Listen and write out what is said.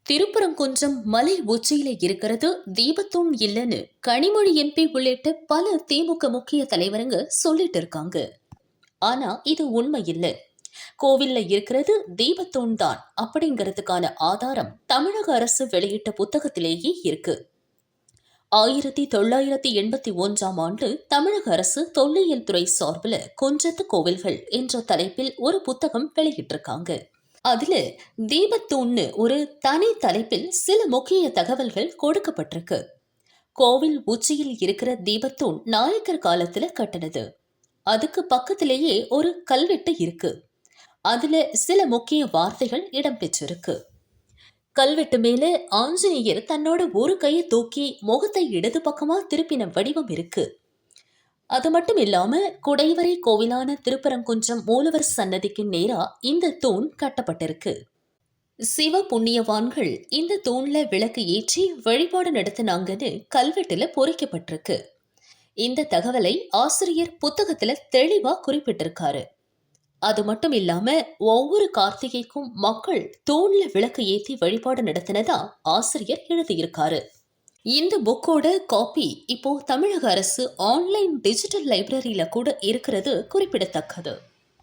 திருப்பரங்குன்றம் மலை உச்சியில இருக்கிறது தீபத்தூண் இல்லைன்னு கனிமொழி எம்பி உள்ளிட்ட பல திமுக முக்கிய தலைவருங்க சொல்லிட்டு இருக்காங்க. ஆனா இது உண்மை இல்லை. கோவில்ல இருக்கிறது தீபத்தூண் தான் அப்படிங்கிறதுக்கான ஆதாரம் தமிழக அரசு வெளியிட்ட புத்தகத்திலேயே இருக்கு. 1981ஆம் ஆண்டு தமிழக அரசு தொல்லியல் துறை சார்பில் குன்றத்து கோவில்கள் என்ற தலைப்பில் ஒரு புத்தகம் வெளியிட்டிருக்காங்க. அதுல தீபத்தூண்னு ஒரு தனி தலைப்பில் சில முக்கிய தகவல்கள் கொடுக்கப்பட்டிருக்கு. கோவில் உச்சியில் இருக்கிற தீபத்தூண் நாயக்கர் காலத்துல கட்டினது. அதுக்கு பக்கத்திலேயே ஒரு கல்வெட்டு இருக்கு. அதுல சில முக்கிய வார்த்தைகள் இடம்பெற்றிருக்கு. கல்வெட்டு மேல ஆஞ்சநேயர் தன்னோட ஒரு கையை தூக்கி முகத்தை இடது பக்கமா திருப்பின வடிவம் இருக்கு. அது மட்டும் இல்லாம குடைவரை கோவிலான திருப்பரங்குன்றம் மூலவர் சன்னதிக்கு நேரா இந்த தூண் கட்டப்பட்டிருக்கு. சிவ புண்ணியவான்கள் இந்த தூண்ல விளக்கு ஏற்றி வழிபாடு நடத்தினாங்கன்னு கல்வெட்டுல பொறிக்கப்பட்டிருக்கு. இந்த தகவலை ஆசிரியர் புத்தகத்துல தெளிவா குறிப்பிட்டிருக்காரு. அது மட்டும் இல்லாம ஒவ்வொரு கார்த்திகைக்கும் மக்கள் தூண்ல விளக்கு ஏற்றி வழிபாடு நடத்தினதா ஆசிரியர் எழுதியிருக்காரு. இந்த புக்கோட காப்பி இப்போ தமிழக அரசு ஆன்லைன் டிஜிட்டல் லைப்ரரியில கூட இருக்கிறது குறிப்பிடத்தக்கது.